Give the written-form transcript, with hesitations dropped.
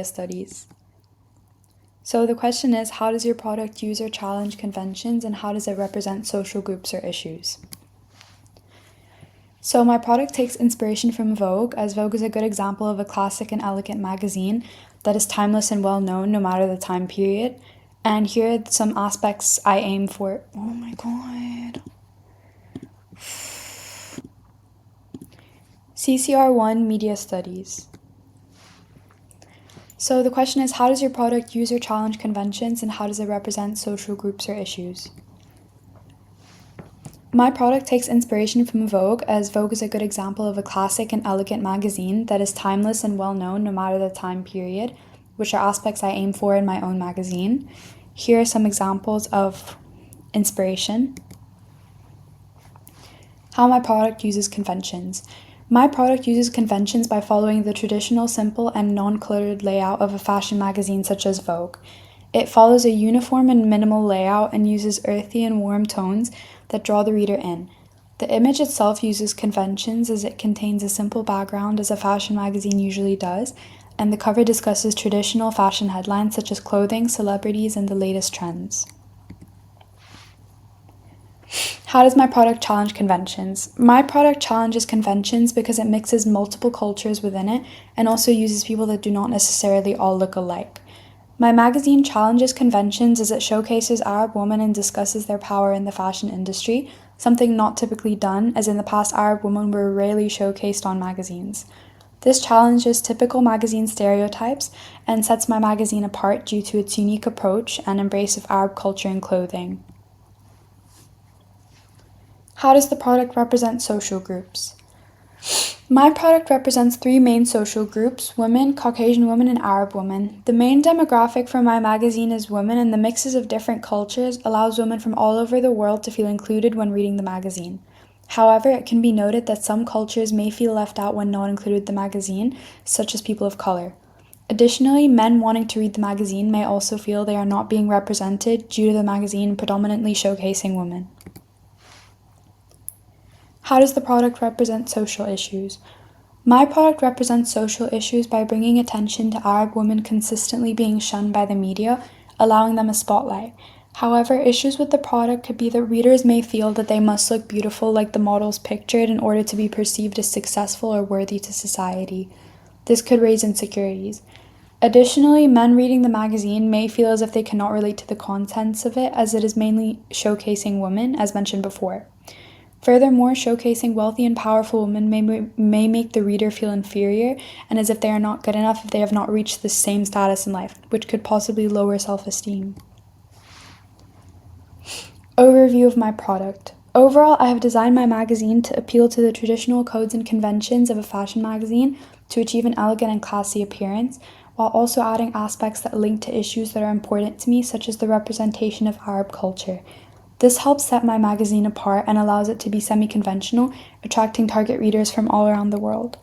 studies. So the question is, how does your product use or challenge conventions, and how does it represent social groups or issues? So my product takes inspiration from Vogue, as Vogue is a good example of a classic and elegant magazine that is timeless and well known no matter the time period. And here are some aspects I aim for. Oh my god. ccr1 Media Studies. So the question is, how does your product use or challenge conventions, and how does it represent social groups or issues? My product takes inspiration from Vogue, as Vogue is a good example of a classic and elegant magazine that is timeless and well known no matter the time period, which are aspects I aim for in my own magazine. Here are some examples of inspiration. How my product uses conventions. My product uses conventions by following the traditional, simple, and non-cluttered layout of a fashion magazine such as Vogue. It follows a uniform and minimal layout and uses earthy and warm tones that draw the reader in. The image itself uses conventions as it contains a simple background, as a fashion magazine usually does, and the cover discusses traditional fashion headlines such as clothing, celebrities, and the latest trends. How does my product challenge conventions? My product challenges conventions because it mixes multiple cultures within it and also uses people that do not necessarily all look alike. My magazine challenges conventions as it showcases Arab women and discusses their power in the fashion industry, something not typically done, as in the past Arab women were rarely showcased on magazines. This challenges typical magazine stereotypes and sets my magazine apart due to its unique approach and embrace of Arab culture and clothing. How does the product represent social groups? My product represents three main social groups: women, Caucasian women, and Arab women. The main demographic for my magazine is women, and the mixes of different cultures allows women from all over the world to feel included when reading the magazine. However, it can be noted that some cultures may feel left out when not included in the magazine, such as people of color. Additionally, men wanting to read the magazine may also feel they are not being represented due to the magazine predominantly showcasing women. How does the product represent social issues? My product represents social issues by bringing attention to Arab women consistently being shunned by the media, allowing them a spotlight. However, issues with the product could be that readers may feel that they must look beautiful like the models pictured in order to be perceived as successful or worthy to society. This could raise insecurities. Additionally, men reading the magazine may feel as if they cannot relate to the contents of it, as it is mainly showcasing women, as mentioned before. Furthermore, showcasing wealthy and powerful women may make the reader feel inferior and as if they are not good enough if they have not reached the same status in life, which could possibly lower self-esteem. Overview of my product. Overall, I have designed my magazine to appeal to the traditional codes and conventions of a fashion magazine to achieve an elegant and classy appearance, while also adding aspects that link to issues that are important to me, such as the representation of Arab culture. This helps set my magazine apart and allows it to be semi-conventional, attracting target readers from all around the world.